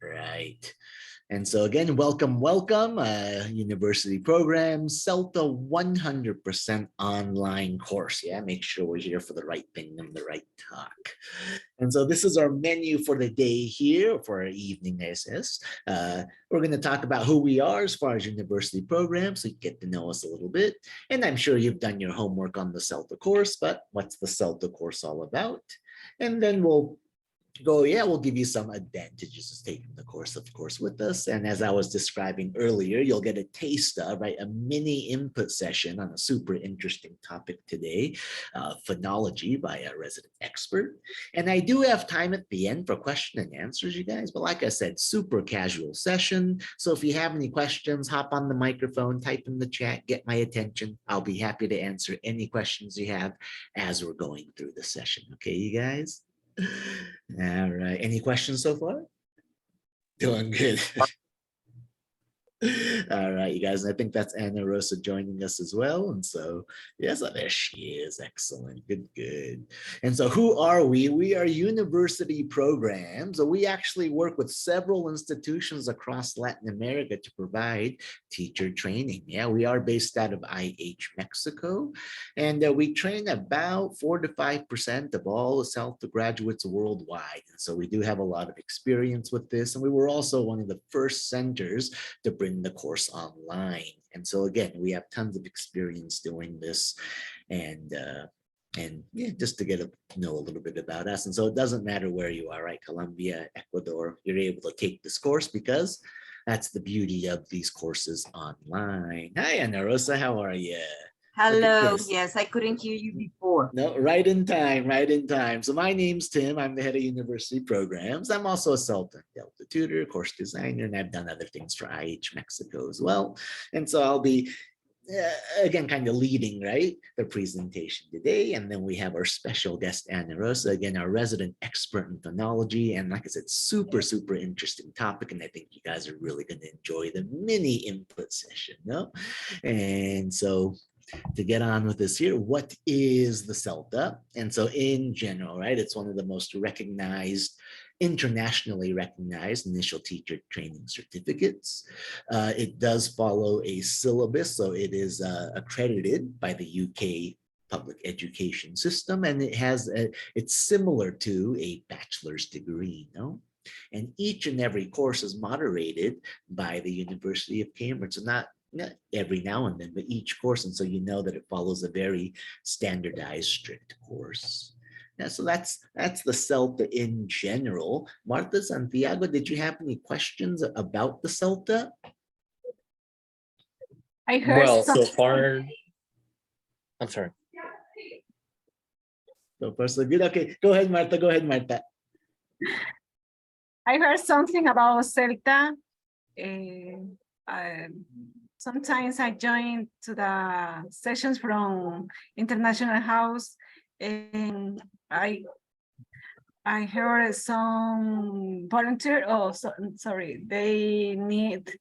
Right. And so again, welcome, university programs, CELTA 100% online course. Yeah, make sure we're here for the right thing and the right talk. And so this is our menu for the day here, for our evening SS. We're going to talk about who we are as far as university programs, so you get to know us a little bit. And I'm sure you've done your homework on the CELTA course, but what's the CELTA course all about? And then we'll give you some advantages of taking the course, of course, with us. And as I was describing earlier, you'll get a taste of, right, a mini input session on a super interesting topic today, phonology by a resident expert. And I do have time at the end for question and answers, you guys. But like I said, super casual session. So if you have any questions, hop on the microphone, type in the chat, get my attention. I'll be happy to answer any questions you have as we're going through the session. Okay, you guys? All right. Any questions so far? Doing good. All right, you guys. And I think that's Anna Rosa joining us as well. And so, yes, there she is. Excellent. Good, good. And so who are we? We are university programs. So we actually work with several institutions across Latin America to provide teacher training. Yeah, we are based out of IH, Mexico. And we train about 4 to 5% of all the CELTA graduates worldwide. And so we do have a lot of experience with this. And we were also one of the first centers to bring the course online. And so again, we have tons of experience doing this, and yeah, just to get to know a little bit about us. And so it doesn't matter where you are, right? Colombia, Ecuador, you're able to take this course because that's the beauty of these courses online. Hi, Ana Rosa, how are you? Hello. Yes, I couldn't hear you before. No, right in time, right in time. So my name's Tim. I'm the head of university programs. I'm also a CELTA Delta tutor, course designer, and I've done other things for IH Mexico as well. And so I'll be, again, kind of leading, right, the presentation today. And then we have our special guest, Ana Rosa, again, our resident expert in phonology. And like I said, super, super interesting topic. And I think you guys are really going to enjoy the mini input session, no? And so to get on with this here, what is the CELTA? And so in general, right, it's one of the most recognized, internationally recognized initial teacher training certificates. It does follow a syllabus, so it is accredited by the UK public education system, and it's similar to a bachelor's degree, no? And each and every course is moderated by the University of Cambridge. So not every now and then, but each course. And so you know that it follows a very standardized, strict course. Yeah, so that's the CELTA in general. Martha, Santiago, did you have any questions about the CELTA? I heard well, so far, I'm sorry. So far, so good. Okay, go ahead, Martha. Go ahead, Martha. I heard something about CELTA. Sometimes I join to the sessions from International House, and I heard some volunteer. Oh, sorry, they need,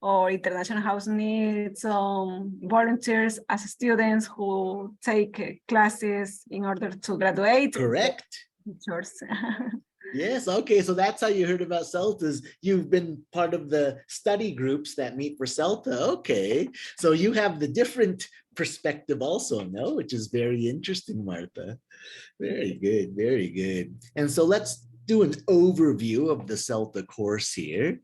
or International House needs some volunteers as students who take classes in order to graduate. Correct. Teachers. Yes, okay, so that's how you heard about CELTAs. You've been part of the study groups that meet for CELTA. Okay, so you have the different perspective also, no? Which is very interesting, Martha. Very good, very good. And so let's do an overview of the CELTA course here.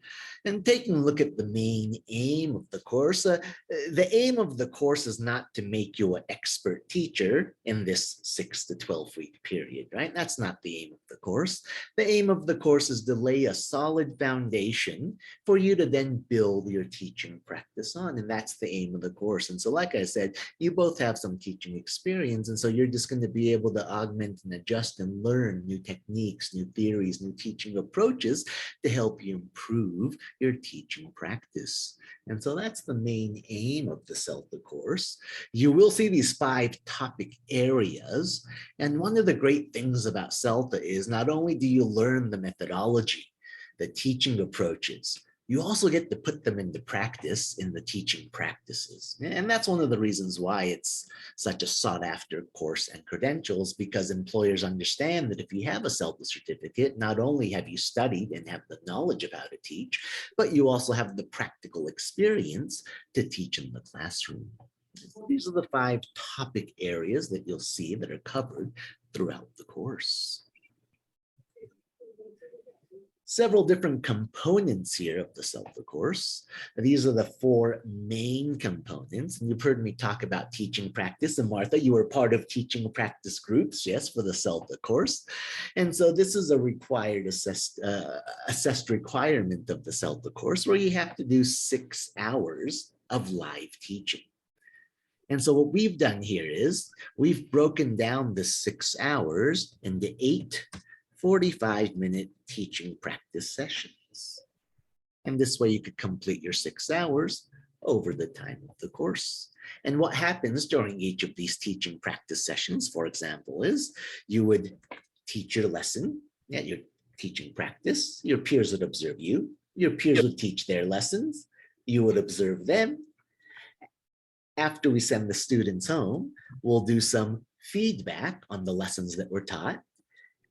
And taking a look at the main aim of the course, the aim of the course is not to make you an expert teacher in this 6 to 12 week period, right? That's not the aim of the course. The aim of the course is to lay a solid foundation for you to then build your teaching practice on. And that's the aim of the course. And so, like I said, you both have some teaching experience. And so you're just going to be able to augment and adjust and learn new techniques, new theories, new teaching approaches to help you improve your teaching practice. And so that's the main aim of the CELTA course. You will see these 5 topic areas. And one of the great things about CELTA is not only do you learn the methodology, the teaching approaches, you also get to put them into practice in the teaching practices. And that's one of the reasons why it's such a sought after course and credentials, because employers understand that if you have a CELTA certificate, not only have you studied and have the knowledge of how to teach, but you also have the practical experience to teach in the classroom. These are the 5 topic areas that you'll see that are covered throughout the course. Several different components here of the CELTA course. These are the 4 main components. And you've heard me talk about teaching practice. And Martha, you were part of teaching practice groups, yes, for the CELTA course. And so this is a required assessed requirement of the CELTA course, where you have to do 6 hours of live teaching. And so what we've done here is we've broken down the 6 hours into 8 45-minute teaching practice sessions. And this way you could complete your 6 hours over the time of the course. And what happens during each of these teaching practice sessions, for example, is you would teach your lesson at your teaching practice. Your peers would observe you. Your peers would teach their lessons. You would observe them. After we send the students home, we'll do some feedback on the lessons that were taught.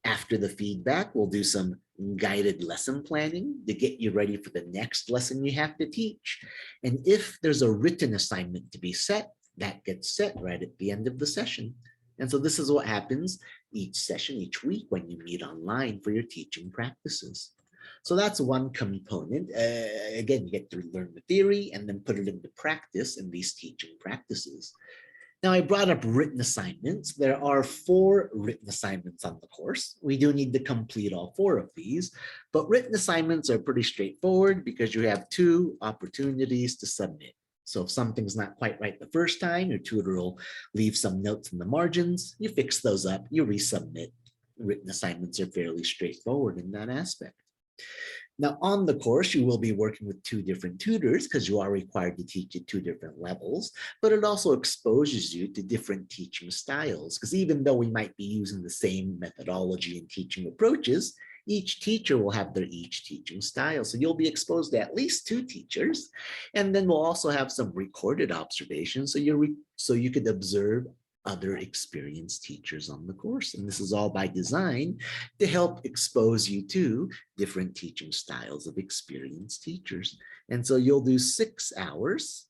After the feedback, we'll do some guided lesson planning to get you ready for the next lesson you have to teach. And if there's a written assignment to be set, that gets set right at the end of the session. And so this is what happens each session, each week when you meet online for your teaching practices. So that's one component. Again, you get to learn the theory and then put it into practice in these teaching practices. Now, I brought up written assignments. There are 4 written assignments on the course. We do need to complete all 4 of these, but written assignments are pretty straightforward because you have 2 opportunities to submit. So if something's not quite right the first time, your tutor will leave some notes in the margins. You fix those up, you resubmit. Written assignments are fairly straightforward in that aspect. Now, on the course, you will be working with 2 different tutors because you are required to teach at 2 different levels, but it also exposes you to different teaching styles, because even though we might be using the same methodology and teaching approaches, each teacher will have their each teaching style. So you'll be exposed to at least 2 teachers, and then we'll also have some recorded observations so you could observe other experienced teachers on the course. And this is all by design to help expose you to different teaching styles of experienced teachers. And so you'll do 6 hours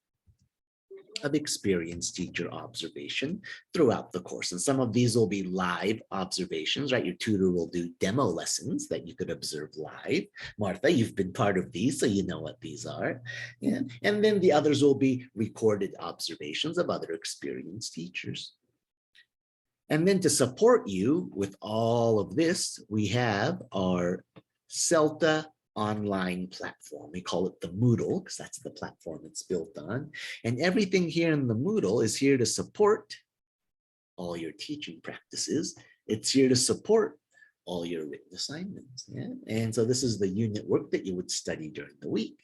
of experienced teacher observation throughout the course. And some of these will be live observations, right? Your tutor will do demo lessons that you could observe live. Martha, you've been part of these, so you know what these are. Yeah. And then the others will be recorded observations of other experienced teachers. And then to support you with all of this, we have our CELTA online platform. We call it the Moodle because that's the platform it's built on. And everything here in the Moodle is here to support all your teaching practices. It's here to support all your written assignments. Yeah? And so this is the unit work that you would study during the week.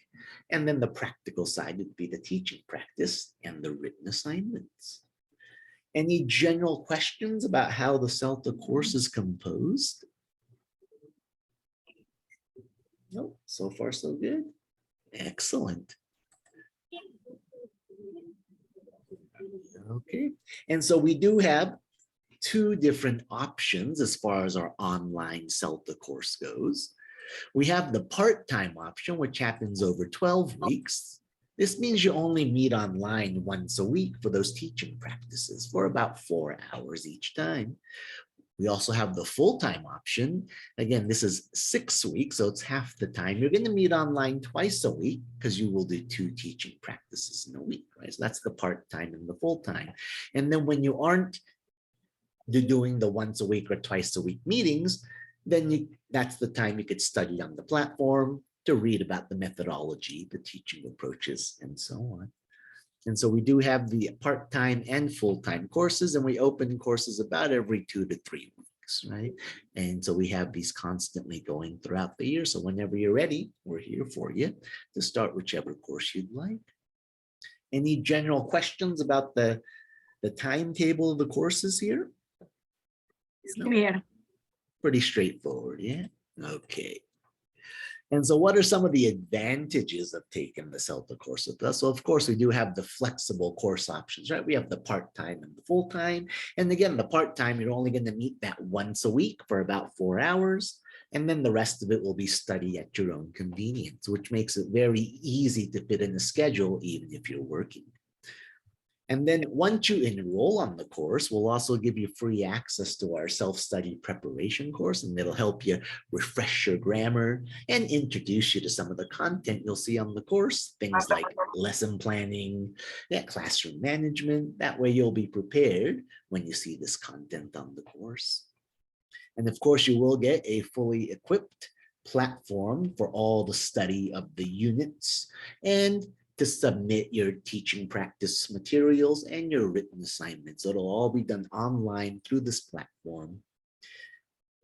And then the practical side would be the teaching practice and the written assignments. Any general questions about how the CELTA course is composed? No, so far so good. Excellent. Okay, and so we do have 2 different options as far as our online CELTA course goes. We have the part-time option, which happens over 12 weeks. This means you only meet online once a week for those teaching practices for about 4 hours each time. We also have the full-time option. Again, this is 6 weeks, so it's half the time. You're going to meet online twice a week because you will do 2 teaching practices in a week, right? So that's the part-time and the full-time. And then when you aren't doing the once a week or twice a week meetings, then that's the time you could study on the platform, to read about the methodology, the teaching approaches, and so on. And so we do have the part-time and full-time courses, and we open courses about every 2 to 3 weeks, right? And so we have these constantly going throughout the year. So whenever you're ready, we're here for you to start whichever course you'd like. Any general questions about the timetable of the courses here? It's clear. Pretty straightforward, yeah? Okay. And so what are some of the advantages of taking the CELTA course with us? So of course, we do have the flexible course options, right? We have the part-time and the full-time. And again, the part-time, you're only going to meet that once a week for about 4 hours. And then the rest of it will be study at your own convenience, which makes it very easy to fit in a schedule, even if you're working. And then once you enroll on the course, we'll also give you free access to our self-study preparation course, and it'll help you refresh your grammar and introduce you to some of the content you'll see on the course, things like lesson planning, classroom management. That way you'll be prepared when you see this content on the course. And of course, you will get a fully equipped platform for all the study of the units and to submit your teaching practice materials and your written assignments. So it'll all be done online through this platform.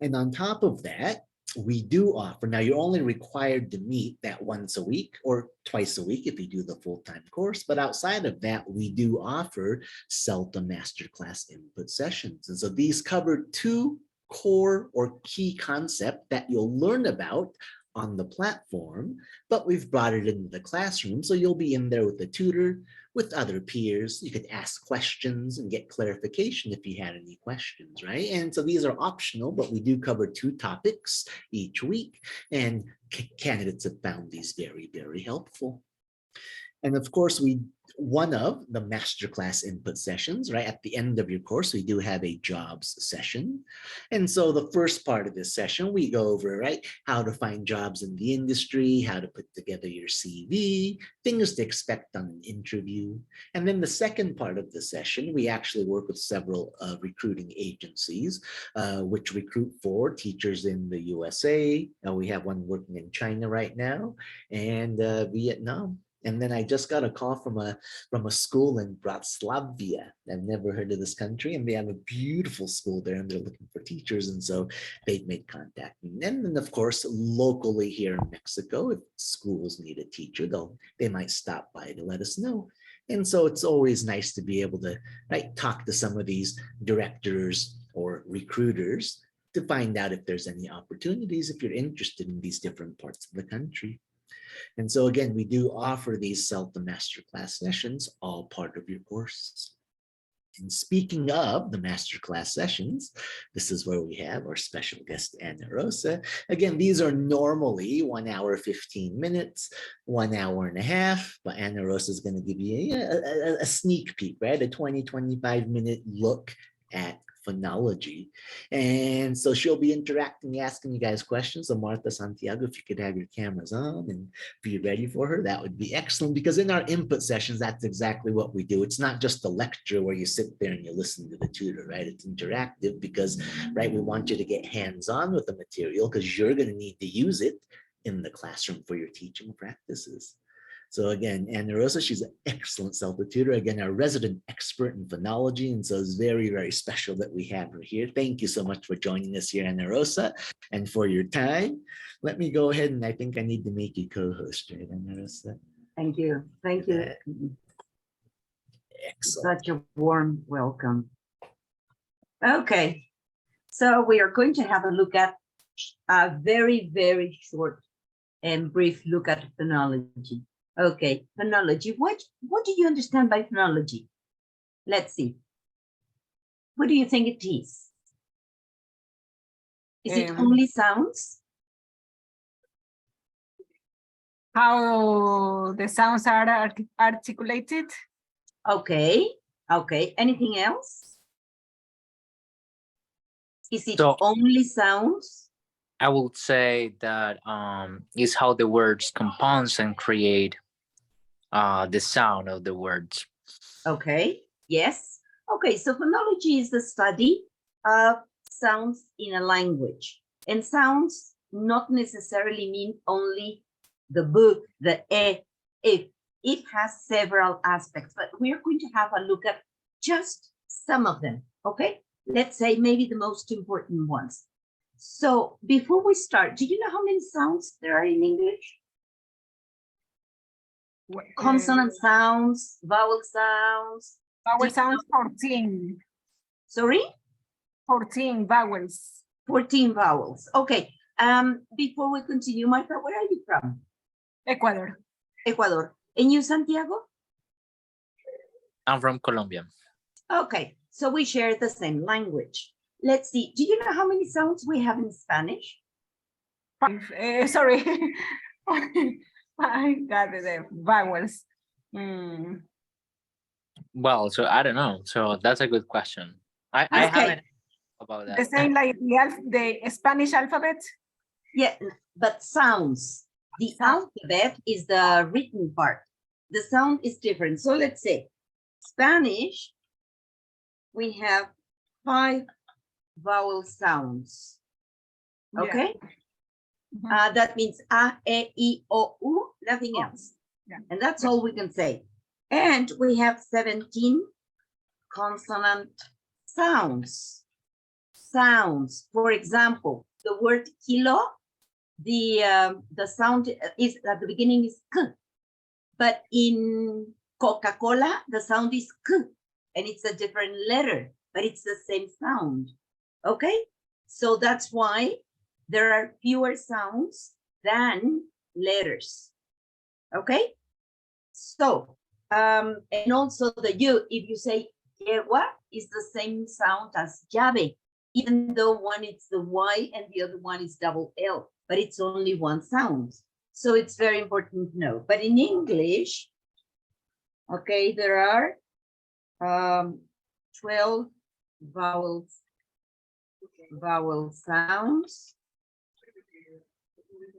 And on top of that, we do offer, now you're only required to meet that once a week or twice a week if you do the full-time course, but outside of that, we do offer CELTA Masterclass input sessions. And so these cover two core or key concept that you'll learn about on the platform, but we've brought it into the classroom. So you'll be in there with the tutor, with other peers. You could ask questions and get clarification if you had any questions, right? And so these are optional, but we do cover 2 topics each week, and candidates have found these very, very helpful. And of course, one of the masterclass input sessions, right at the end of your course, we do have a jobs session. And so the first part of this session, we go over, right, how to find jobs in the industry, how to put together your CV, things to expect on an interview. And then the second part of the session, we actually work with several recruiting agencies, which recruit for teachers in the USA. We have one working in China right now, and Vietnam. And then I just got a call from a school in Bratislava. I've never heard of this country, and they have a beautiful school there, and they're looking for teachers. And so they've made contact. And then, of course, locally here in Mexico, if schools need a teacher, they might stop by to let us know. And so it's always nice to be able to talk to some of these directors or recruiters to find out if there's any opportunities if you're interested in these different parts of the country. And so again, we do offer these CELTA Masterclass sessions, all part of your course. And speaking of the masterclass sessions, this is where we have our special guest, Ana Rosa. Again, these are normally 1 hour, 15 minutes, 1 hour and a half, but Ana Rosa is going to give you a sneak peek, right? A 20, 25-minute look at phonology. And so she'll be interacting, asking you guys questions. So Martha, Santiago, if you could have your cameras on and be ready for her, that would be excellent, because in our input sessions, that's exactly what we do. It's not just a lecture where you sit there and you listen to the tutor, right? It's interactive because, right, we want you to get hands-on with the material because you're going to need to use it in the classroom for your teaching practices. So again, Ana Rosa, she's an excellent CELTA tutor, again, our resident expert in phonology. And so it's very, very special that we have her here. Thank you so much for joining us here, Ana Rosa, and for your time. Let me go ahead, and I think I need to make you co-host, right, Ana Rosa? Thank you. Thank you. Excellent. Such a warm welcome. Okay, so we are going to have a look at a very, very short and brief look at phonology. Okay, phonology. What do you understand by phonology? Let's see. What do you think it is? Is it only sounds? How the sounds are articulated. Okay, okay. Anything else? Is it So- only sounds? I would say that is how the words compose and create the sound of the words. Okay, yes. Okay, so phonology is the study of sounds in a language. And sounds not necessarily mean only the b, the e, if. It has several aspects, but we're going to have a look at just some of them, okay? Let's say maybe the most important ones. So before we start, do you know how many sounds there are in English? Consonant sounds, vowel sounds. Vowel sounds 14. Sorry? 14 vowels. 14 vowels. Okay. Before we continue, Martha, where are you from? Ecuador. Ecuador. And you, Santiago? I'm from Colombia. Okay, so we share the same language. Let's see, do you know how many sounds we have in Spanish? 5. Sorry. I got the vowels. Mm, Well, so I don't know. So that's a good question. I Okay. haven't about the that. same like the Spanish alphabet. Yeah, but sounds. The alphabet is the written part. The sound is different. So let's say Spanish, we have 5 vowel sounds. Yeah. Okay? Mhm. That means A, E, I, O, U, nothing else. Yeah. And that's all we can say. And we have 17 consonant sounds. Sounds. For example, the word kilo, the sound is at the beginning is k, but in Coca-Cola the sound is k, and it's a different letter, but it's the same sound. Okay, so that's why there are fewer sounds than letters. Okay, so and also the U, if you say yegua, is the same sound as llave, even though one is the Y and the other one is double L, but it's only one sound. So it's very important to know. But in English, okay, there are 12 vowel sounds,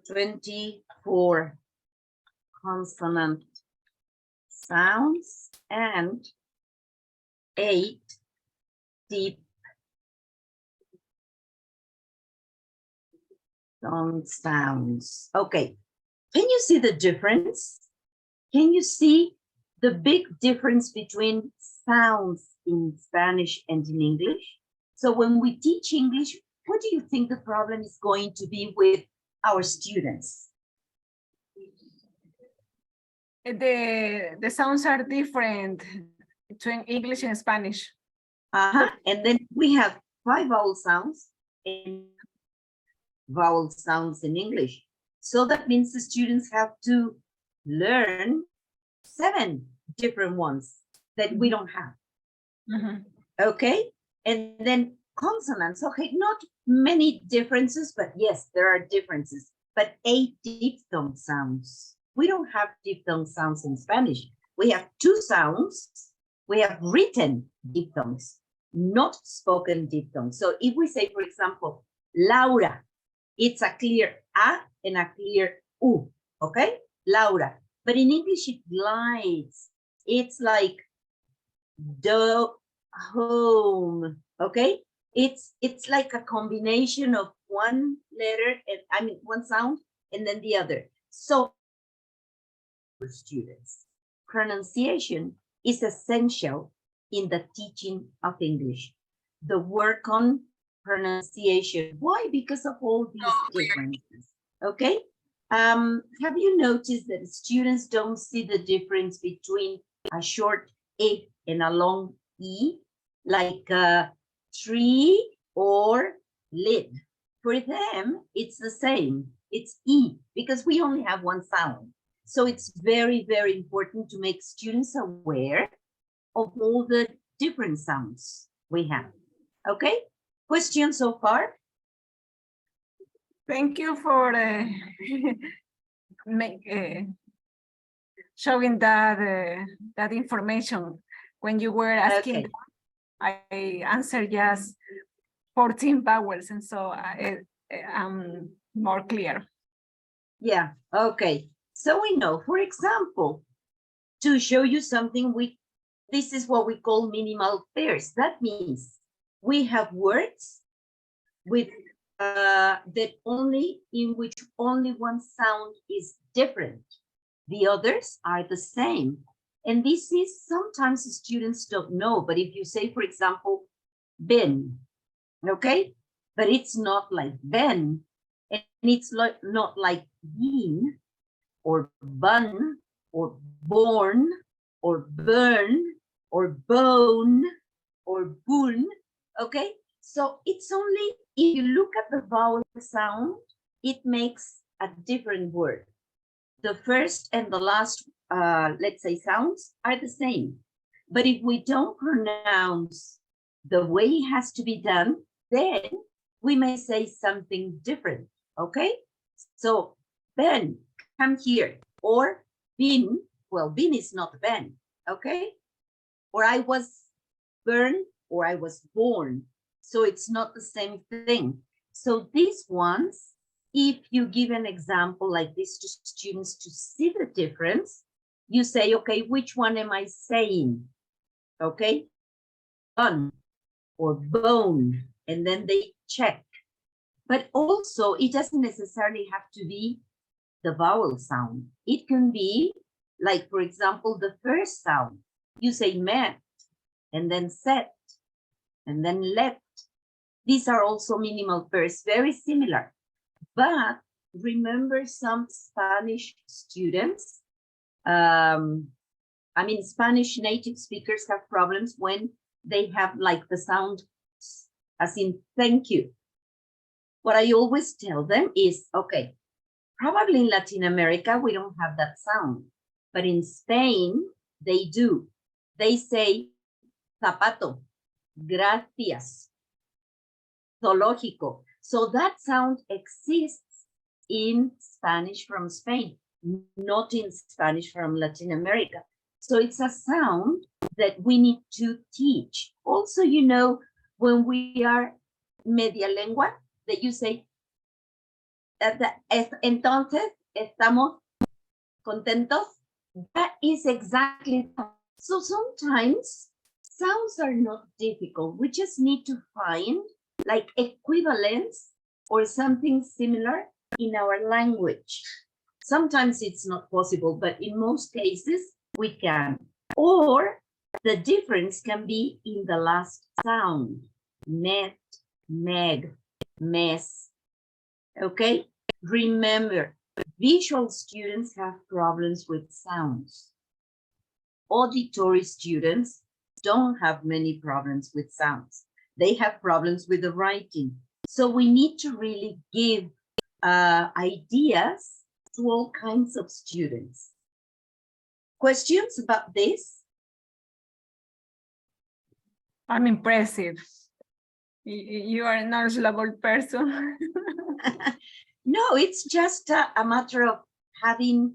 24 consonant sounds, and 8 deep sounds. Okay, can you see the difference? Can you see the big difference between sounds in Spanish and in English? So when we teach English, what do you think the problem is going to be with our students? The sounds are different between English and Spanish. And then we have 5 vowel sounds and vowel sounds in English. So that means the students have to learn 7 different ones that we don't have. Mhm. Okay, and then consonants. Okay, not many differences, but yes, there are differences. But 8 diphthong sounds. We don't have diphthong sounds in Spanish. We have 2 sounds. We have written diphthongs, not spoken diphthongs. So if we say, for example, Laura, it's a clear A and a clear U. Okay, Laura. But in English, it glides. It's like the home. Okay, it's like a combination of one letter and I mean one sound and then the other. So for students, pronunciation is essential in the teaching of English. The work on pronunciation. Why? Because of all these differences. Okay. Have you noticed that students don't see the difference between a short A and a long E, like tree or lid? For them, it's the same. It's E, because we only have one sound. So it's very, very important to make students aware of all the different sounds we have. Okay? Questions so far? Thank you for showing that information. When you were asking, Okay. I answered just 14 vowels, and so I'm more clear. Yeah, okay. So we know, for example, to show you something, this is what we call minimal pairs. That means we have words with that only in which only one sound is different. The others are the same. And this is sometimes students don't know, but if you say, for example, bin, okay, but it's not like ben, and it's not like bean or bun or born or burn or bone or boon. Okay, so it's only if you look at the vowel sound it makes a different word. The first and the last, let's say, sounds are the same. But if we don't pronounce the way it has to be done, then we may say something different, okay? So, Ben, come here. Or bin, well, bin is not Ben, okay? Or I was born, or I was born. So it's not the same thing. So these ones, if you give an example like this to students to see the difference, you say, okay, which one am I saying? Okay, bun or bone, and then they check. But also, it doesn't necessarily have to be the vowel sound. It can be like, for example, the first sound. You say met, and then set, and then let. These are also minimal pairs, very similar. But remember, some Spanish students, Spanish native speakers have problems when they have like the sound as in thank you. What I always tell them is, okay, probably in Latin America, we don't have that sound, but in Spain, they do. They say zapato, gracias, zoológico. So that sound exists in Spanish from Spain, not in Spanish from Latin America. So it's a sound that we need to teach. Also, you know, when we are media lengua, that you say, entonces estamos contentos. That is exactly. So sometimes sounds are not difficult. We just need to find like equivalence or something similar in our language. Sometimes it's not possible, but in most cases we can. Or the difference can be in the last sound. Met, meg, mess. Okay? Remember, visual students have problems with sounds. Auditory students don't have many problems with sounds. They have problems with the writing. So we need to really give ideas to all kinds of students. Questions about this? I'm impressive. You are a knowledgeable person. No, it's just a matter of having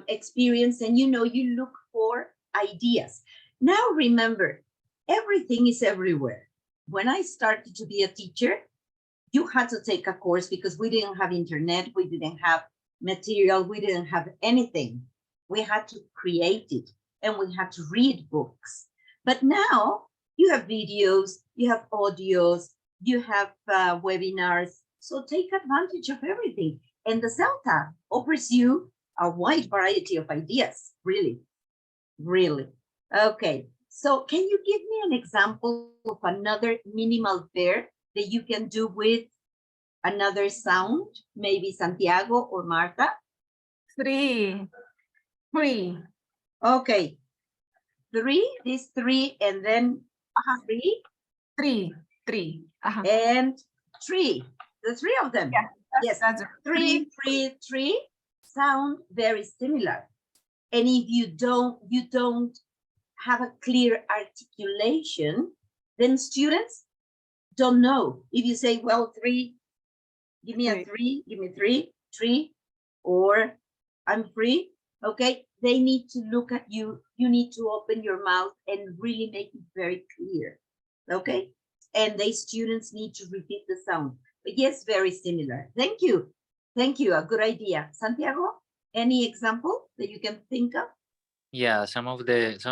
experience, and you know, you look for ideas. Now remember, everything is everywhere. When I started to be a teacher, you had to take a course because we didn't have internet, we didn't have material, we didn't have anything. We had to create it, and we had to read books. But now you have videos, you have audios, you have webinars. So take advantage of everything. And the CELTA offers you a wide variety of ideas, really, really. Okay, so can you give me an example of another minimal pair that you can do with another sound? Maybe Santiago or Marta? Three. Okay, this three, and then three. Three. And three. The three of them. Yeah, yes, that's three sound very similar. And if you don't have a clear articulation, then students don't know. If you say, well, three, give me a three, give me three, or I'm free, okay? They need to look at you. You need to open your mouth and really make it very clear, okay? And the students need to repeat the sound. But yes, very similar. Thank you. Thank you. A good idea. Santiago, any example that you can think of? Yeah, some of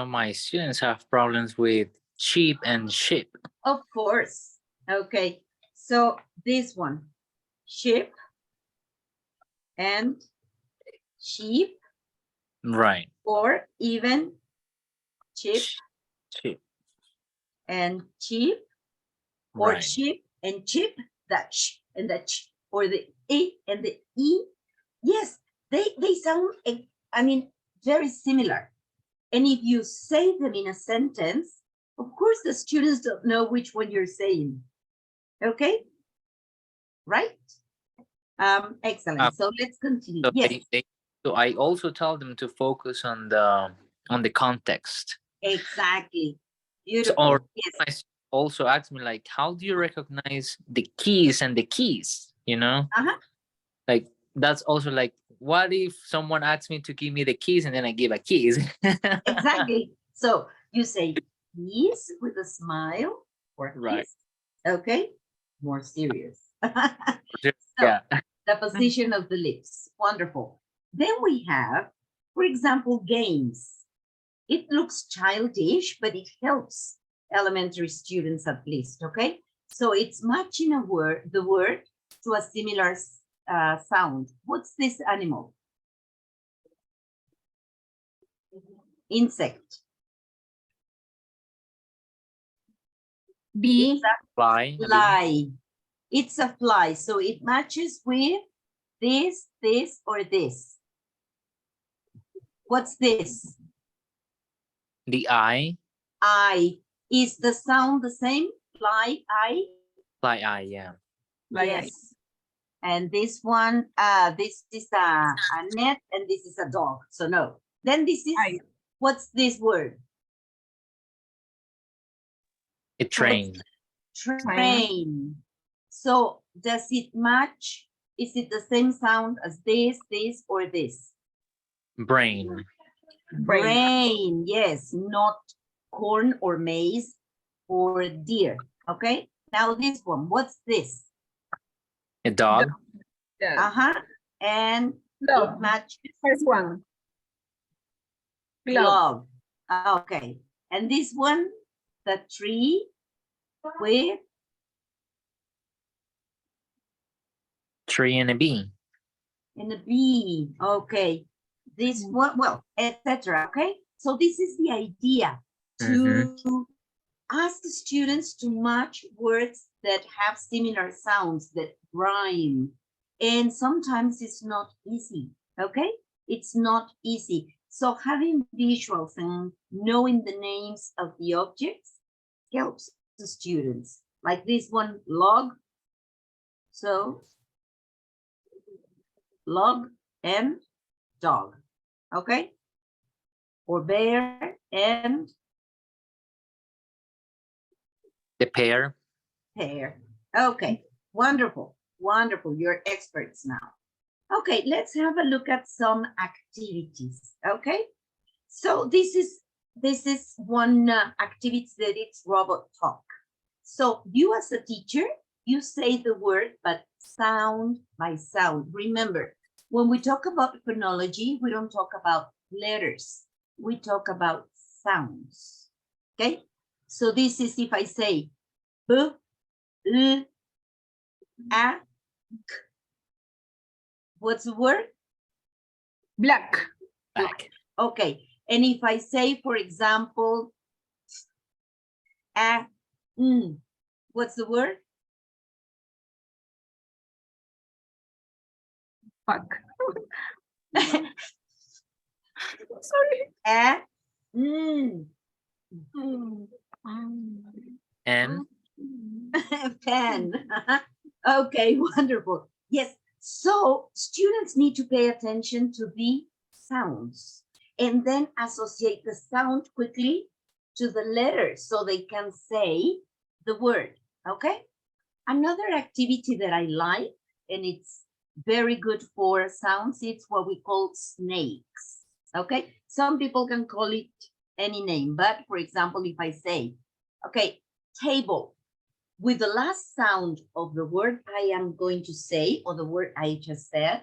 my students have problems with sheep and ship. Of course. Okay. So this one, ship and sheep. Right. Or even chip Sheep. and cheap, or Right. sheep and chip, that sh and that ch, or the a and the e. Yes, they sound, I mean, very similar. And if you say them in a sentence, of course the students don't know which one you're saying. Okay, right? Excellent. So let's continue. So Yes, so I also tell them to focus on the context. exactly. So, or Beautiful. Yes. I also ask me like, how do you recognize the keys and the keys? You know, Uh-huh. like that's also like, what if someone asks me to give me the keys and then I give a keys? Exactly. So you say yes with a smile or Right. kiss. Okay. More serious. So Yeah. the position of the lips. Wonderful. Then we have, for example, games. It looks childish, but it helps elementary students at least. Okay. So it's matching the word to a similar sound. What's this animal? Insect. Bee. Fly. Fly. It's a fly, so it matches with this, or this. What's this? The eye. I. Is the sound the same? Fly, I? Fly eye. Yeah. Fly eye. Yes. And this one, this is a net, and this is a dog. So no. Then this is, Eye. what's this word? A train. Train. So does it match? Is it the same sound as this, or this? Brain. Brain, yes, not corn or maize or deer. Okay, now this one, what's this? A dog. Yeah. Uh-huh, and Glove. it matches First one. Glove. glove. Okay, and this one, the tree with Tree and a bee. and a bee. Okay, this one, well, etc. Okay, so this is the idea to ask the students to match words that have similar sounds, that rhyme. And sometimes it's not easy, okay? It's not easy. So having visuals and knowing the names of the objects helps the students. Like this one, log. So log and dog, okay? Or bear and The pear. pear. Okay, wonderful, wonderful. You're experts now. Okay, let's have a look at some activities. Okay, so this is one activity that it's robot talk. So you as a teacher, you say the word, but sound by sound. Remember, when we talk about phonology, we don't talk about letters. We talk about sounds. Okay, so this is if I say b, l, a, k. What's the word? Black. Back. Okay, and if I say, for example, what's the word? Fuck. Sorry. And Pen. Okay, wonderful. Yes, so students need to pay attention to the sounds and then associate the sound quickly to the letters so they can say the word, okay? Another activity that I like, and it's very good for sounds, it's what we call snakes, okay? Some people can call it any name, but for example, if I say, okay, table, with the last sound of the word I am going to say, or the word I just said,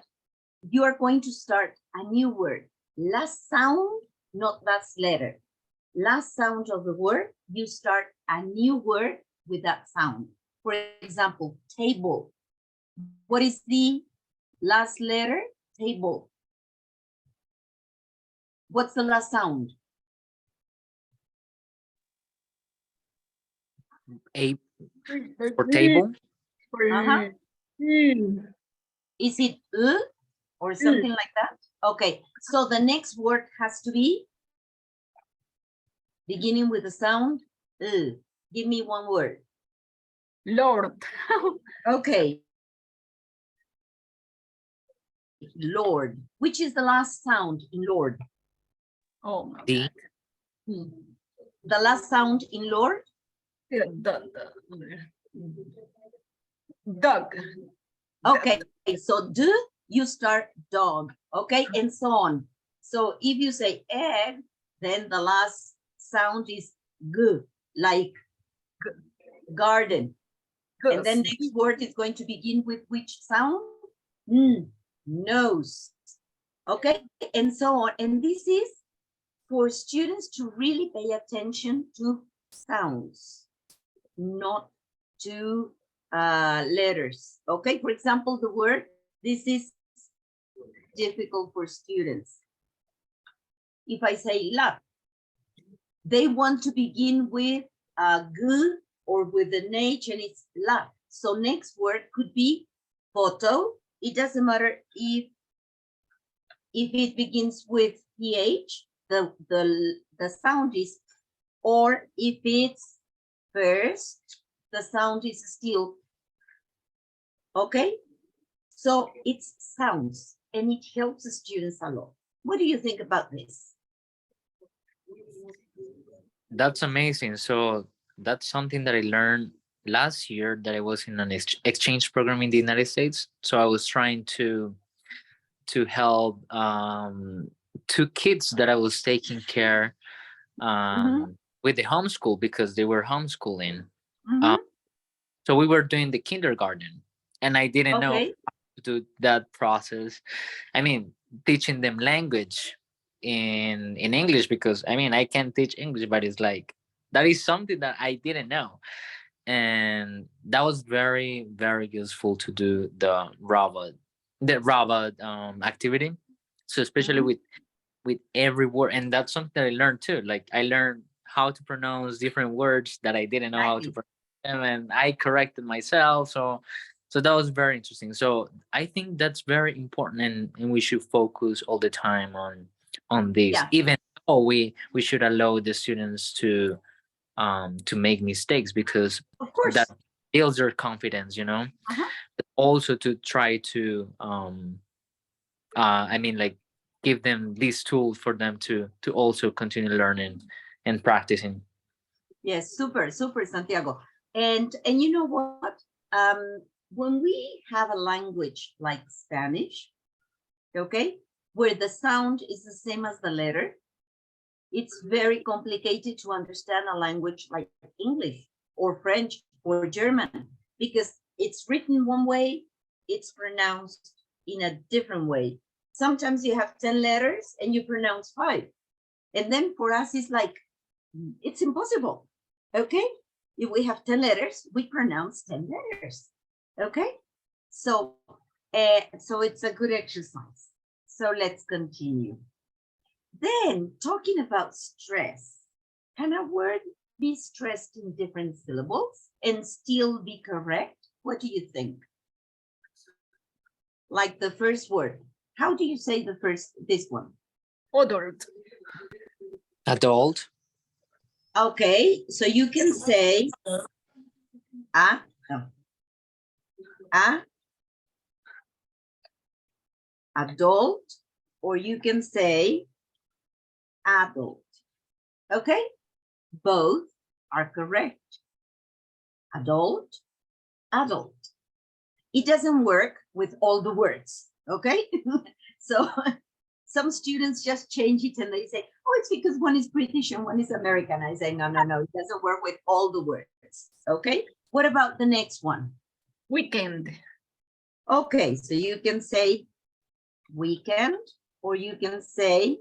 you are going to start a new word. Last sound, not last letter. Last sound of the word, you start a new word with that sound. For example, table. What is the last letter? Table. What's the last sound? a for table. Uh-huh. Is it or something like that? Okay, so the next word has to be beginning with the sound. Give me one word. Lord. Okay. Lord. Which is the last sound in Lord? Oh my D. God. The last sound in Lord? Dog. Okay, so D, you start dog, okay, and so on. So if you say egg, then the last sound is G, like garden. And then next word is going to begin with which sound? Nose. Okay, and so on. And this is for students to really pay attention to sounds, not to letters. Okay, for example, the word, this is difficult for students. If I say lap, they want to begin with a G or with an H and it's lap. So next word could be photo. It doesn't matter if it begins with PH, the sound is, or if it's first, the sound is still, okay? So it's sounds and it helps the students a lot. What do you think about this? That's amazing. So that's something that I learned last year that I was in an exchange program in the United States. So I was trying to help two kids that I was taking care with the homeschool because they were homeschooling. So we were doing the kindergarten, and I didn't know Okay. how to do that process. I mean, teaching them language in English, because I mean I can teach English, but it's like that is something that I didn't know, and that was very very useful to do the robot activity. So especially with every word, and that's something that I learned too. Like I learned how to pronounce different words that I didn't know how to Exactly. pronounce them, and I corrected myself. So that was very interesting. So I think that's very important, and we should focus all the time on this, Yeah, even though we should allow the students to make mistakes, because of course. that builds their confidence, you know. But also to try to I mean, like, give them these tools for them to also continue learning and practicing. Yes, super, super, Santiago. And you know what? When we have a language like Spanish, okay, where the sound is the same as the letter, it's very complicated to understand a language like English or French or German, because it's written one way, it's pronounced in a different way. Sometimes you have 10 letters and you pronounce 5. And then for us, it's like, it's impossible. Okay? If we have 10 letters, we pronounce 10 letters. Okay? So it's a good exercise. So let's continue. Then, talking about stress, can a word be stressed in different syllables and still be correct? What do you think? Like the first word. How do you say this one? Adult. Adult. Okay, so you can say a, adult, or you can say adult. Okay, both are correct. Adult, adult. It doesn't work with all the words, okay? So some students just change it and they say, oh, it's because one is British and one is American. I say, no, it doesn't work with all the words, okay? What about the next one? Weekend. Okay, so you can say weekend, or you can say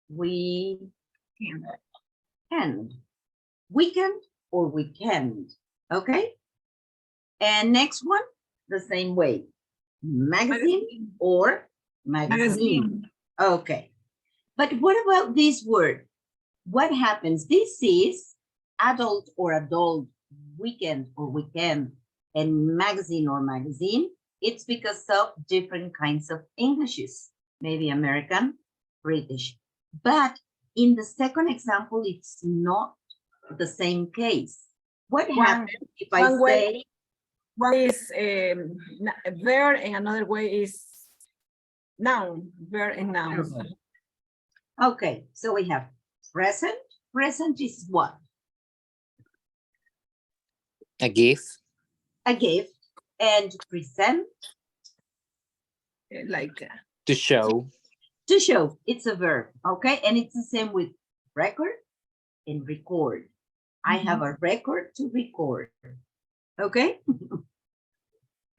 weekend. Weekend or weekend, okay? And next one, the same way. Magazine or magazine. Okay. But what about this word? What happens? This is adult or adult, weekend or weekend, and magazine or magazine. It's because of different kinds of Englishes, maybe American, British. But in the second example, it's not the same case. What happens if I say, one is there and another way is Noun, verb and noun. Okay, so we have present. Present is what? A gift. A gift. And present, Like To show. to show. It's a verb, okay? And it's the same with record and record. I have a record to record, okay?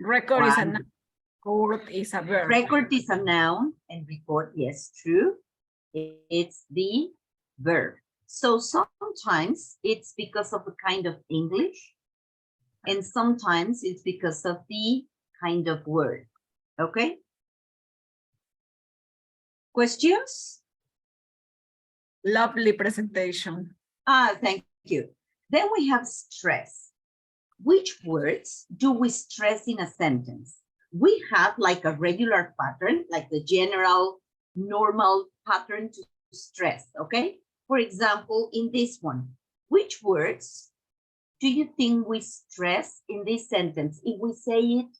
record is a One. noun, record is a verb. Record is a noun and record, yes, true. It's the verb. So sometimes it's because of the kind of English, and sometimes it's because of the kind of word, okay? Questions? Lovely presentation. Thank you. Then we have stress. Which words do we stress in a sentence? We have like a regular pattern, like the general, normal pattern to stress, okay? For example, in this one, which words do you think we stress in this sentence? If we say it,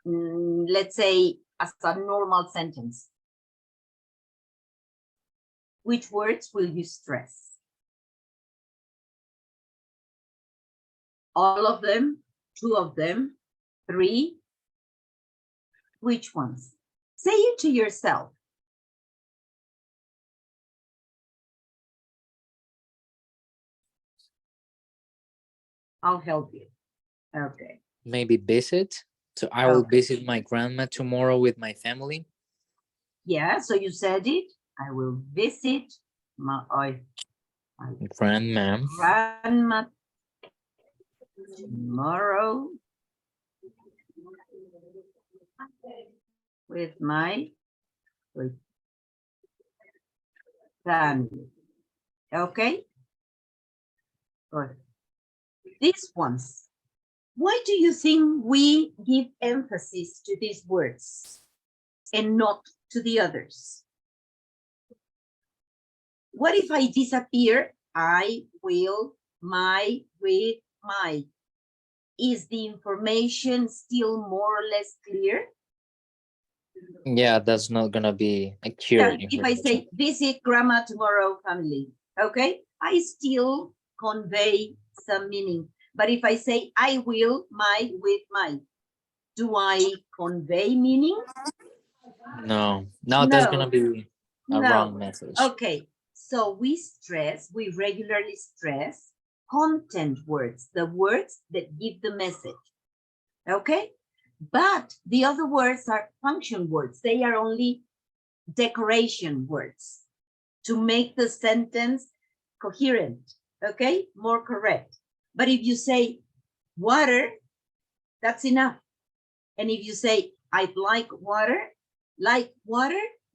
let's say as a normal sentence, which words will you stress? All of them, two of them, three? Which ones? Say it to yourself. I'll help you. Okay. Maybe visit. So I will visit my grandma tomorrow with my family. Yeah, so you said it. I will visit my Grandma. grandma tomorrow with my family. Okay? Good. These ones. Why do you think we give emphasis to these words and not to the others? What if I disappear? I will, my, with, my. Is the information still more or less clear? Yeah, that's not gonna be Yeah, accurate if I information. say visit grandma tomorrow, family, okay, I still convey some meaning. But if I say I will, my, with, my, do I convey meaning? No, that's gonna be a No. wrong message. Okay, so we regularly stress content words, the words that give the message, okay? But the other words are function words. They are only decoration words to make the sentence coherent, okay? More correct. But if you say water, that's enough. And if you say, I'd like water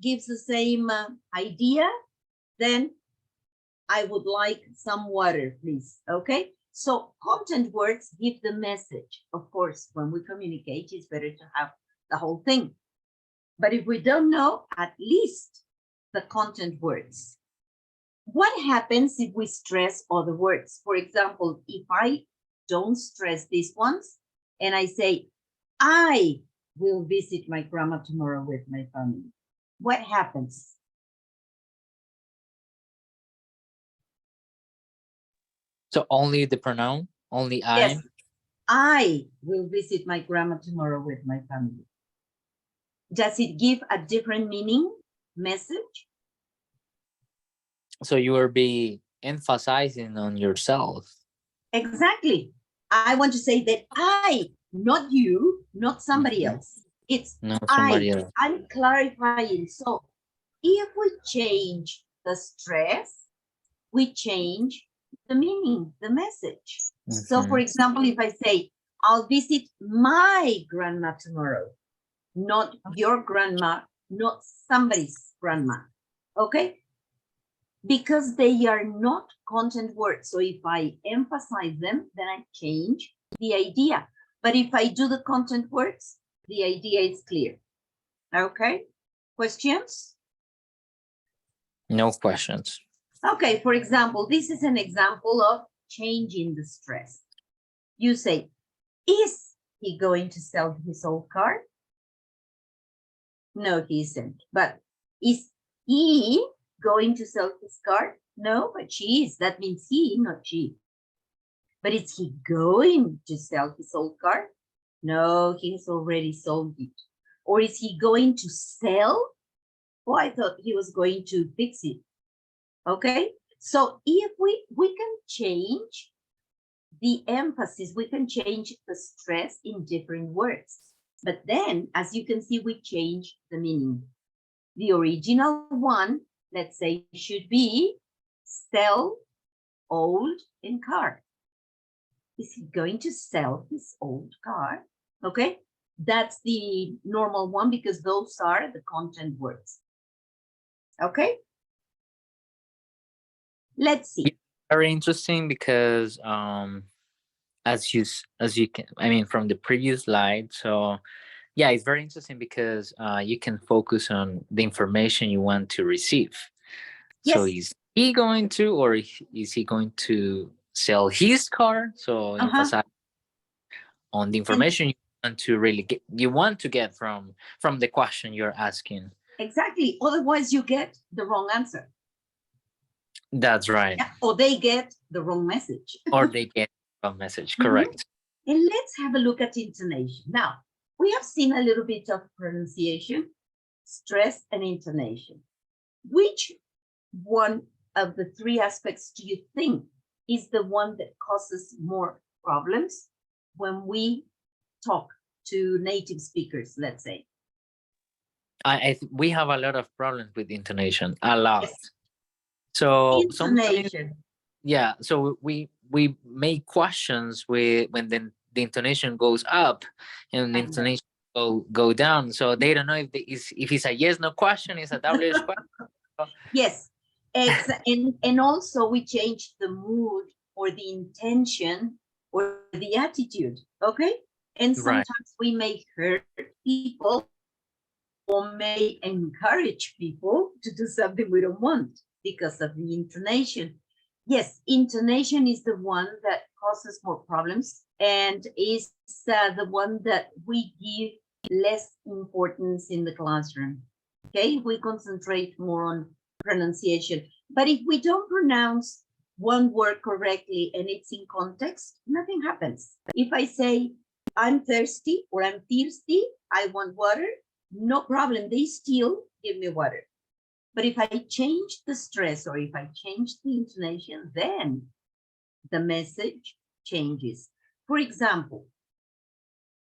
gives the same idea, then I would like some water, please, okay? So content words give the message. Of course, when we communicate, it's better to have the whole thing. But if we don't know, at least the content words. What happens if we stress other words? For example, if I don't stress these ones and I say, I will visit my grandma tomorrow with my family, what happens? So only the pronoun, only I. Yes, I will visit my grandma tomorrow with my family. Does it give a different meaning, message? So you will be emphasizing on yourself. Exactly. I want to say that I, not you, not somebody else. It's Not somebody else. I'm clarifying. So if we change the stress, we change the meaning, the message. So for example, if I say, I'll visit my grandma tomorrow, not your grandma, not somebody's grandma, okay? Because they are not content words. So if I emphasize them, then I change the idea. But if I do the content words, the idea is clear. Okay, questions? No questions. Okay, for example, this is an example of changing the stress. You say, is he going to sell his old car? No, he isn't. But is he going to sell his car? No, but she is. That means he, not she. But is he going to sell his old car? No, he's already sold it. Or is he going to sell? Oh, I thought he was going to fix it. Okay, so if we can change the emphasis, we can change the stress in different words. But then, as you can see, we change the meaning. The original one, let's say, should be sell old in car. Is he going to sell his old car? Okay, that's the normal one because those are the content words. Okay, let's see. Very interesting because as you can, I mean, from the previous slide, so yeah, it's very interesting because you can focus on the information you want to receive. So Yes. is he going to, or is he going to sell his car? So emphasize on the information you want to really get, you want to get from the question you're asking. Exactly. Otherwise, you get the wrong answer. That's right. Yeah. Or they get the wrong message. Or they get a message. Correct. And let's have a look at intonation. Now, we have seen a little bit of pronunciation, stress, and intonation. Which one of the three aspects do you think is the one that causes more problems when we talk to native speakers, let's say? We have a lot of problems with intonation, a lot. Yes. So sometimes, Intonation. yeah. So we make questions when the intonation goes up and the intonation go down. So they don't know if if it's a yes no question, it's a WH question. Yes, and also we change the mood or the intention or the attitude, okay? And sometimes we may hurt people or may encourage people to do something we don't want because of the intonation. Yes, intonation is the one that causes more problems and is the one that we give less importance in the classroom. Okay, we concentrate more on pronunciation. But if we don't pronounce one word correctly and it's in context, nothing happens. If I say, I'm thirsty or I'm thirsty, I want water, no problem. They still give me water. But if I change the stress or if I change the intonation, then the message changes. For example,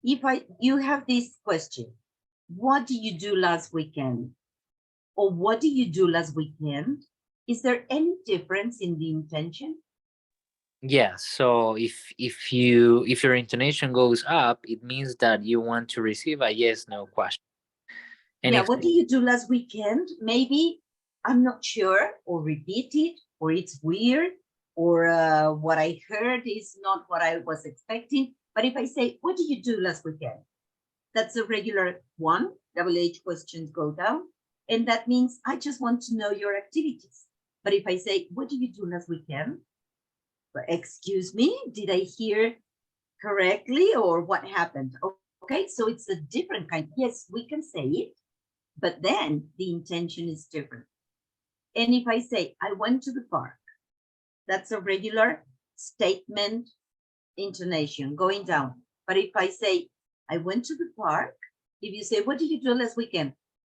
if you have this question, what did you do last weekend? Or what did you do last weekend? Is there any difference in the intention? Yeah. So if your intonation goes up, it means that you want to receive a yes no question. And yeah, what did you do last weekend? Maybe I'm not sure, or repeat it, or it's weird, or what I heard is not what I was expecting. But if I say, what did you do last weekend? That's a regular one. WH questions go down. And that means I just want to know your activities. But if I say, what did you do last weekend? Excuse me, did I hear correctly or what happened? Okay, so it's a different kind. Yes, we can say it, but then the intention is different. And if I say, I went to the park, that's a regular statement intonation going down. But if I say, I went to the park, if you say, what did you do last weekend?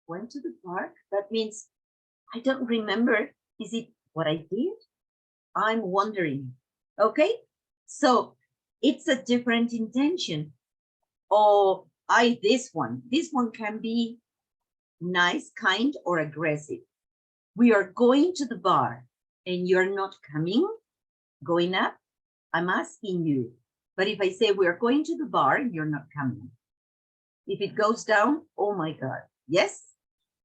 Went to the park, that means I don't remember. Is it what I did? I'm wondering. Okay, so it's a different intention. Or this one can be nice, kind, or aggressive. We are going to the bar and you're not coming, going up, I'm asking you. But if I say we're going to the bar and you're not coming, if it goes down, oh my God, yes,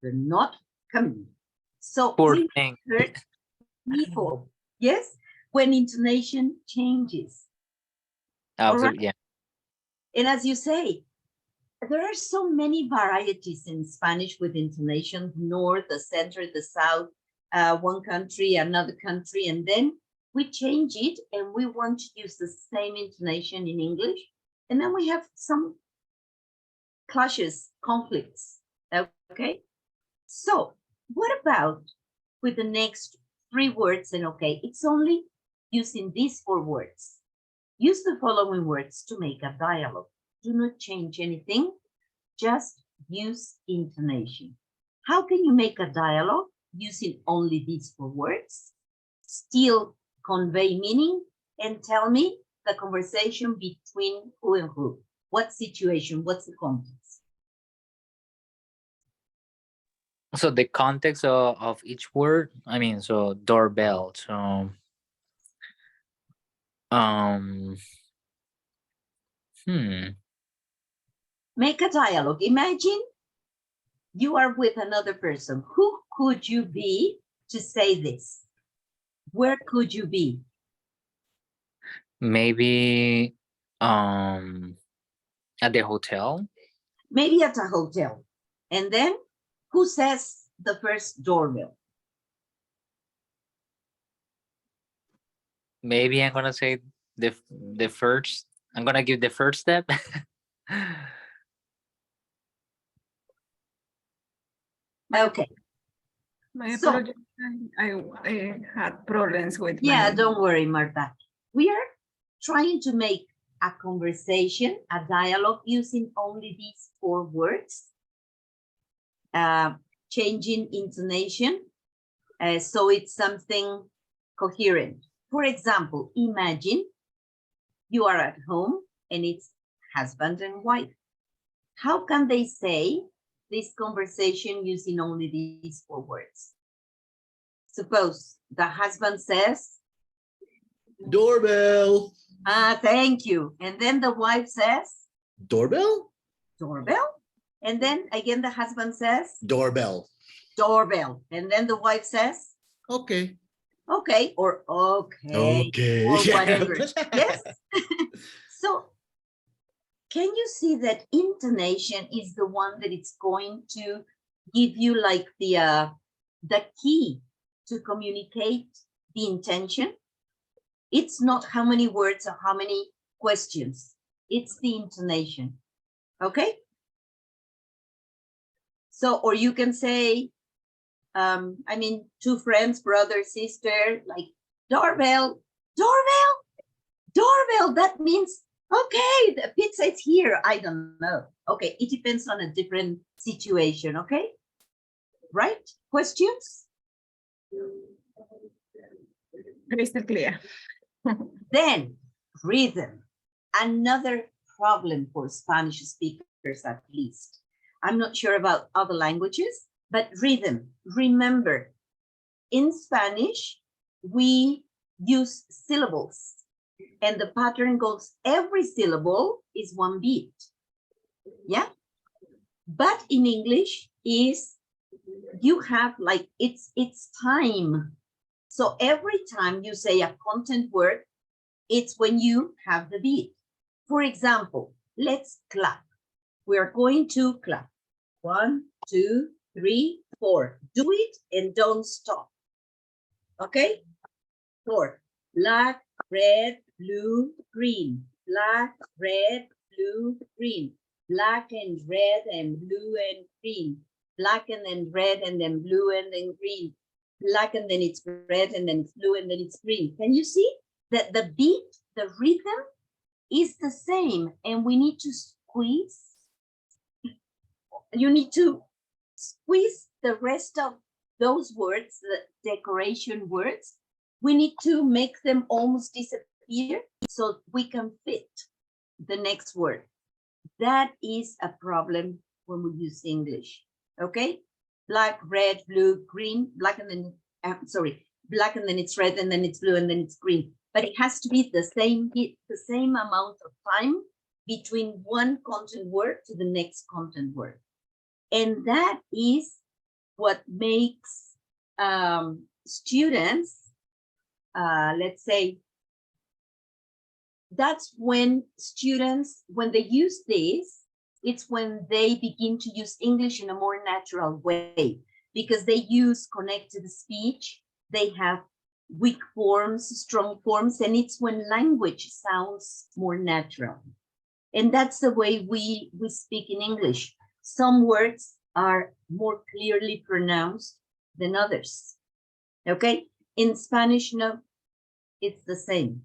you're not coming. So we hurt people, yes, when intonation changes. Absolutely, yeah. And as you say, there are so many varieties in Spanish with intonation, north, the center, the south, one country, another country, and then we change it and we want to use the same intonation in English. And then we have some clashes, conflicts, Okay, so what about with the next 3 words? And okay, it's only using these 4 words. Use the following words to make a dialogue. Do not change anything, just use intonation. How can you make a dialogue using only these 4 words? Still convey meaning and tell me the conversation between who and who. What situation, what's the context? So the context of each word, I mean, so doorbell, so um Make a dialogue. Imagine you are with another person. Who could you be to say this? Where could you be? maybe at the hotel. Maybe at a hotel. And then who says the first doorbell? Maybe I'm gonna say the first. I'm gonna give the first step. Okay. My So- apologies. I had problems with Yeah, my. don't worry, Marta. We are trying to make a conversation, a dialogue using only these 4 words, changing intonation, so it's something coherent. For example, imagine you are at home and it's husband and wife. How can they say this conversation using only these 4 words? Suppose the husband says, Doorbell. thank you. And then the wife says, Doorbell? doorbell. And then again, the husband says, Doorbell. doorbell. And then the wife says, Okay. okay, or okay, Okay. or Yeah. whatever. Yes. So can you see that intonation is the one that it's going to give you like the key to communicate the intention? It's not how many words or how many questions. It's the intonation. Okay? So, or you can say, I mean, 2 friends, brother, sister, like doorbell, doorbell, doorbell. That means, okay, the pizza is here. I don't know. Okay, it depends on a different situation. Okay, right? Questions? Crystal clear. Then rhythm, another problem for Spanish speakers at least. I'm not sure about other languages, but rhythm. Remember, in Spanish, we use syllables and the pattern goes, every syllable is 1 beat. Yeah. But in English is you have like it's time. So every time you say a content word, it's when you have the beat. For example, let's clap. We're going to clap. 1, 2, 3, 4. Do it and don't stop. Okay? 4. Black, red, blue, green. Black, red, blue, green. Black and red and blue and green. Black and then red and then blue and then green. Black and then it's red and then it's blue and then it's green. Can you see that the beat, the rhythm is the same, and we need to squeeze. You need to squeeze the rest of those words, the decoration words. We need to make them almost disappear so we can fit the next word. That is a problem when we use English. Okay, black, red, blue, green, black, and then black, and then it's red, and then it's blue, and then it's green. But it has to be the same amount of time between one content word to the next content word. And that is what makes students, let's say, that's when students, when they use this, it's when they begin to use English in a more natural way, because they use connected speech, they have weak forms, strong forms, and it's when language sounds more natural. And that's the way we speak in English. Some words are more clearly pronounced than others. Okay? In Spanish, no, it's the same.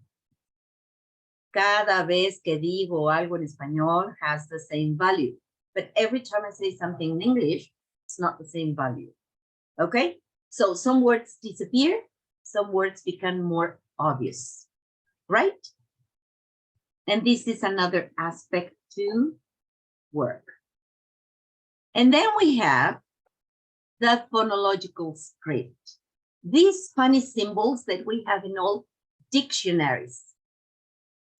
Cada vez que digo algo en español has the same value. But every time I say something in English, it's not the same value. Okay? So some words disappear, some words become more obvious, right? And this is another aspect to work. And then we have the phonological script. These funny symbols that we have in all dictionaries.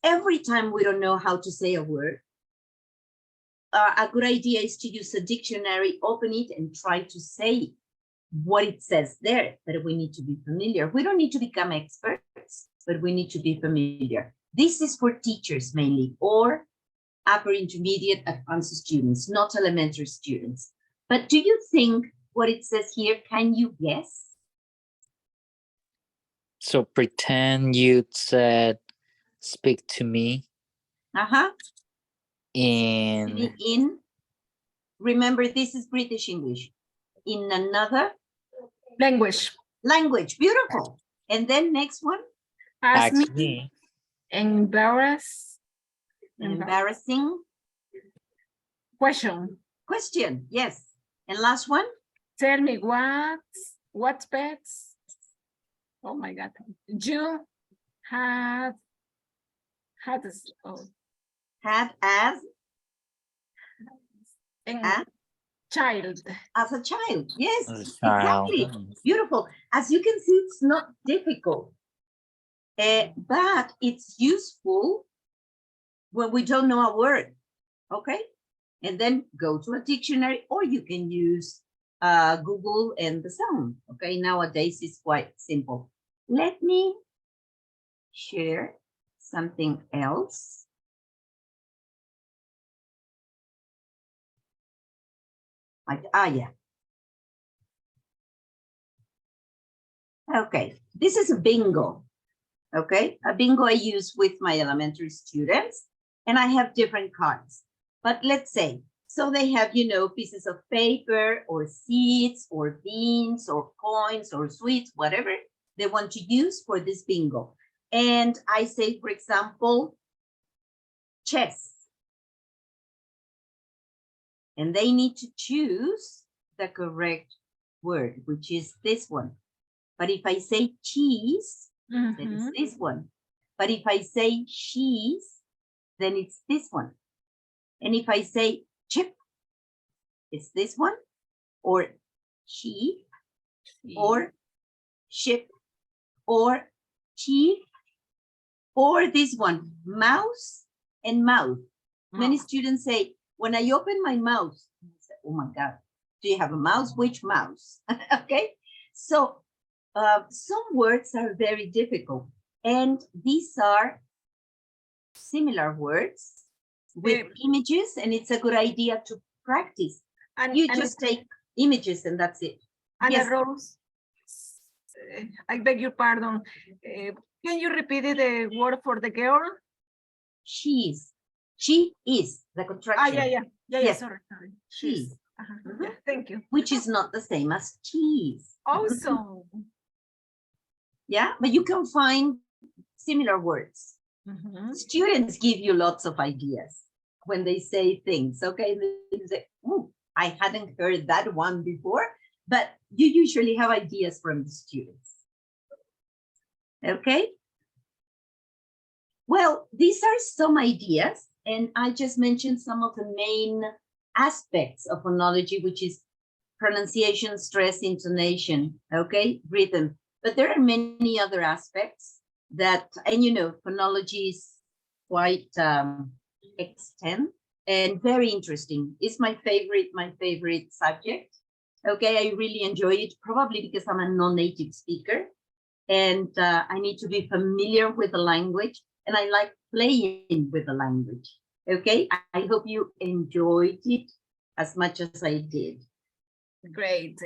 Every time we don't know how to say a word, a good idea is to use a dictionary, open it, and try to say what it says there, but we need to be familiar. We don't need to become experts, but we need to be familiar. This is for teachers mainly, or upper intermediate advanced students, not elementary students. But do you think what it says here, can you guess? So pretend you said, speak to me In, remember, this is British English. In another Language. language, beautiful. And then next one, Ask ask me. me. Embarrass. embarrassing Question. question, yes. And last one, Tell me what pets. Oh my God. You have had this. Oh, had as a child. as a child. Yes, As a child. exactly. Beautiful. As you can see, it's not difficult, but it's useful when we don't know a word, okay? And then go to a dictionary, or you can use Google and the sound, okay? Nowadays, it's quite simple. Let me share something else. Yeah. Okay, this is a bingo. Okay, a bingo I use with my elementary students, and I have different cards. But let's say, so they have, you know, pieces of paper or seeds or beans or coins or sweets, whatever they want to use for this bingo. And I say, for example, chess. And they need to choose the correct word, which is this one. But if I say cheese, then it's this one. But if I say cheese, then it's this one. And if I say chip, it's this one, or sheep, or ship, or chief, or this one, mouse and mouth. Many students say, when I open my mouth, I say, oh my God, do you have a mouse? Which mouse? Okay, so some words are very difficult, and these are similar words with images, and it's a good idea to practice. And you just take images and that's it. Ana Yes. Rose, I beg your pardon. Can you repeat the word for the girl? She is the contraction. Yeah, Yes. sorry. She. Yeah, thank you. Which is not the same as cheese. Awesome. Yeah, but you can find similar words. Students give you lots of ideas when they say things, okay? They say, I hadn't heard that one before, but you usually have ideas from the students. Okay? Well, these are some ideas, and I just mentioned some of the main aspects of phonology, which is pronunciation, stress, intonation, okay, rhythm. But there are many other aspects that, and you know, phonology is quite extent and very interesting. It's my favorite subject. Okay, I really enjoy it, probably because I'm a non-native speaker, and I need to be familiar with the language, and I like playing with the language. Okay, I hope you enjoyed it as much as I did. Great.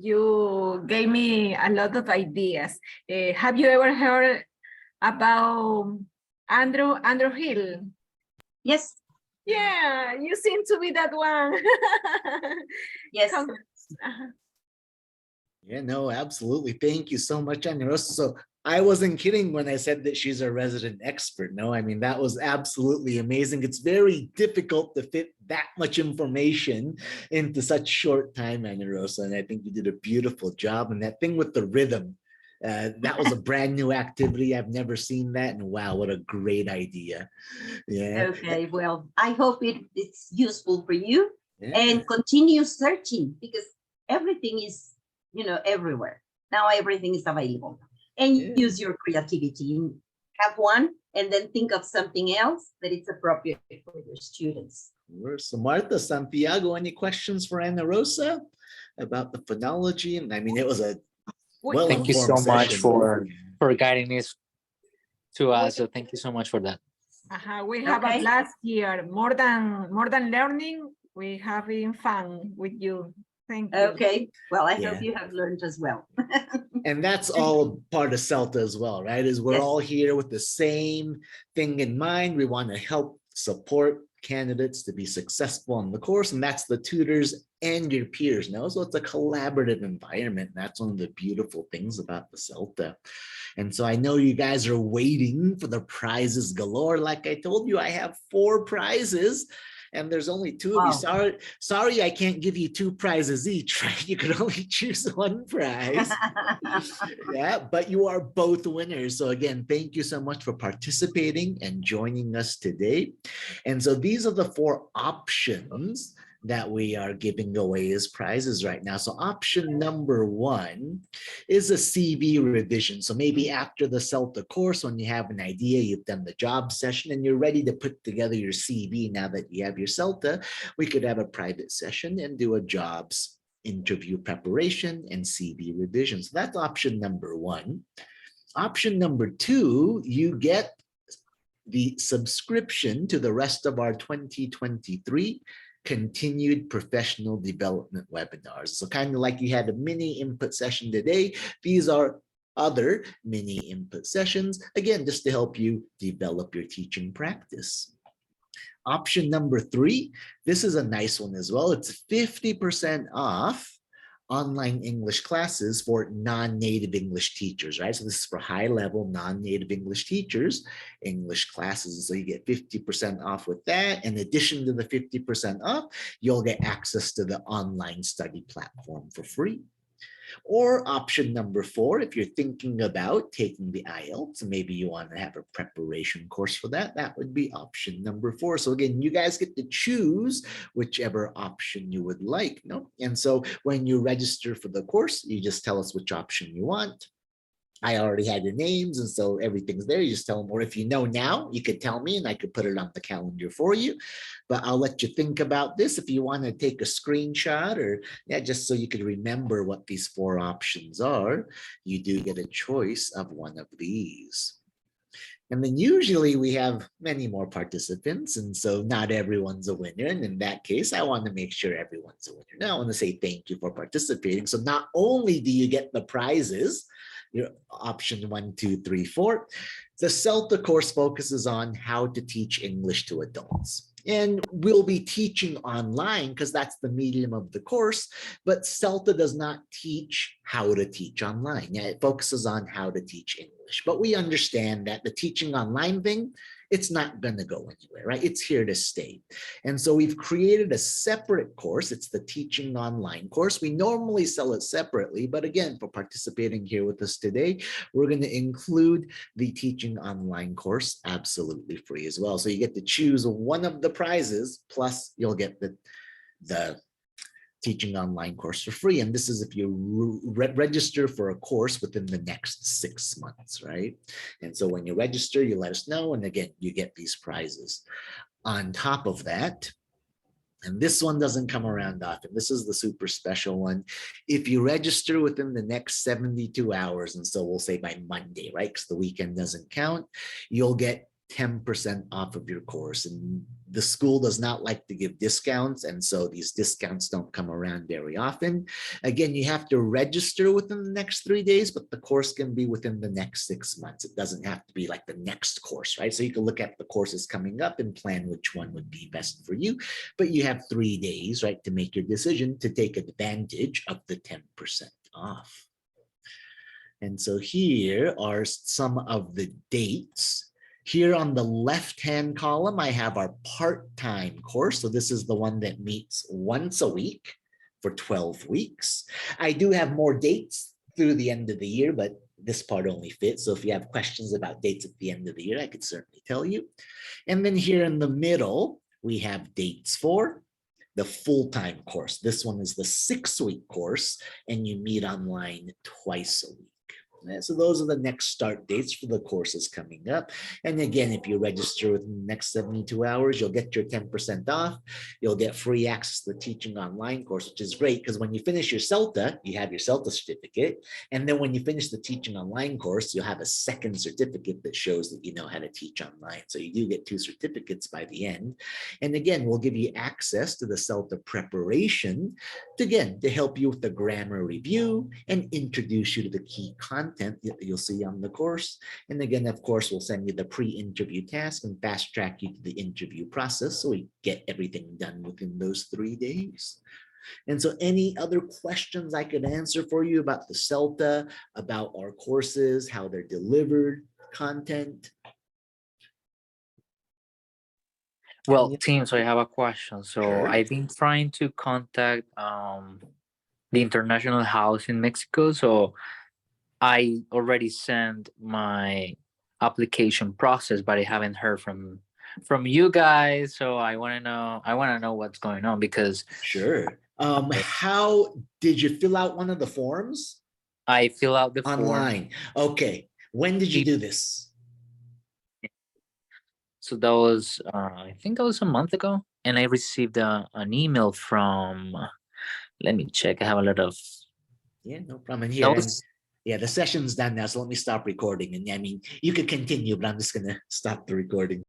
You gave me a lot of ideas. Have you ever heard about Andrew Hill? Yes. Yeah, you seem to be that one. Yes. Congrats. Yeah, no, absolutely. Thank you so much, Ana Rosa. So I wasn't kidding when I said that she's a resident expert. No, I mean, that was absolutely amazing. It's very difficult to fit that much information into such short time, Ana Rosa. And I think you did a beautiful job. And that thing with the rhythm, that was a brand new activity. I've never seen that. And wow, what a great idea. Yeah. Okay, well, I hope it's useful for you, Yeah. and continue searching, because everything is, everywhere. Now everything is available. And Yeah. use your creativity. Have one and then think of something else that is appropriate for your students. So Martha, Santiago, any questions for Ana Rosa about the phonology? And I mean, it was a Thank you so well-informed much session. for guiding this to us. So thank you so much for that. We have Okay. a blast here. More than learning, we having fun with you. Thank you. Okay, well, I Yeah. hope you have learned as well. And that's all part of CELTA as well, right? Is we're Yes. all here with the same thing in mind. We want to help support candidates to be successful in the course, and that's the tutors and your peers. Now, so it's a collaborative environment. That's one of the beautiful things about the CELTA. And so I know you guys are waiting for the prizes galore. Like I told you, I have 4 prizes. And there's only 2 of you. Wow. Sorry, I can't give you 2 prizes each, right? You could only choose 1 prize. Yeah, but you are both winners. So again, thank you so much for participating and joining us today. And so these are the 4 options that we are giving away as prizes right now. So option number 1 is a CV revision. So maybe after the CELTA course, when you have an idea, you've done the job session and you're ready to put together your CV now that you have your CELTA, we could have a private session and do a jobs interview preparation and CV revision. So that's option number 1. Option number 2, you get the subscription to the rest of our 2023 continued professional development webinars. So kind of like you had a mini input session today, these are other mini input sessions, again, just to help you develop your teaching practice. Option number 3, this is a nice one as well. It's 50% off online English classes for non-native English teachers, right? So this is for high-level non-native English teachers, English classes. So you get 50% off with that. In addition to the 50% off, you'll get access to the online study platform for free. Or option number 4, if you're thinking about taking the IELTS, maybe you want to have a preparation course for that, that would be option number 4. So again, you guys get to choose whichever option you would like. No? And so when you register for the course, you just tell us which option you want. I already had your names, and so everything's there. You just tell them, or if you know now, you could tell me and I could put it on the calendar for you. But I'll let you think about this if you want to take a screenshot, or just so you could remember what these 4 options are. You do get a choice of one of these. And then usually we have many more participants, and so not everyone's a winner. And in that case, I want to make sure everyone's a winner. Now I want to say thank you for participating. So not only do you get the prizes, your option 1, 2, 3, 4, the CELTA course focuses on how to teach English to adults. And we'll be teaching online because that's the medium of the course, but CELTA does not teach how to teach online. Yeah, it focuses on how to teach English, but we understand that the teaching online thing, it's not going to go anywhere, right? It's here to stay. And so we've created a separate course. It's the teaching online course. We normally sell it separately, but again, for participating here with us today, we're going to include the teaching online course absolutely free as well. So you get to choose one of the prizes, plus you'll get the teaching online course for free. And this is if you register for a course within the next 6 months, right? And so when you register, you let us know. And again, you get these prizes. On top of that, and this one doesn't come around often, this is the super special one. If you register within the next 72 hours, and so we'll say by Monday, right? Because the weekend doesn't count, you'll get 10% off of your course. And the school does not like to give discounts. And so these discounts don't come around very often. Again, you have to register within the next 3 days, but the course can be within the next 6 months. It doesn't have to be like the next course, right? So you can look at the courses coming up and plan which one would be best for you. But you have 3 days, right, to make your decision to take advantage of the 10% off. And so here are some of the dates. Here on the left-hand column, I have our part-time course. So this is the one that meets once a week for 12 weeks. I do have more dates through the end of the year, but this part only fits. So if you have questions about dates at the end of the year, I could certainly tell you. And then here in the middle, we have dates for the full-time course. This one is the 6-week course, and you meet online twice a week. So those are the next start dates for the courses coming up. And again, if you register within the next 72 hours, you'll get your 10% off. You'll get free access to the teaching online course, which is great because when you finish your CELTA, you have your CELTA certificate. And then when you finish the teaching online course, you'll have a second certificate that shows that you know how to teach online. So you do get 2 certificates by the end. And again, we'll give you access to the CELTA preparation to help you with the grammar review and introduce you to the key content that you'll see on the course. And again, of course, we'll send you the pre-interview task and fast track you to the interview process so we get everything done within those 3 days. And so any other questions I could answer for you about the CELTA, about our courses, how they're delivered, content? Well, team, so I have a question. So Sure. I've been trying to contact the International House in Mexico. So I already sent my application process, but I haven't heard from you guys. So I want to know what's going on because Sure. How did you fill out one of the forms? I fill out the form. Online. Okay. When did you do this? So that was, I think that was a month ago, and I received an email from. Let me check. I have a lot of. Yeah, no problem. And That here, was yeah, the session's done now, so let me stop recording. And I mean, you could continue, but I'm just gonna stop the recording.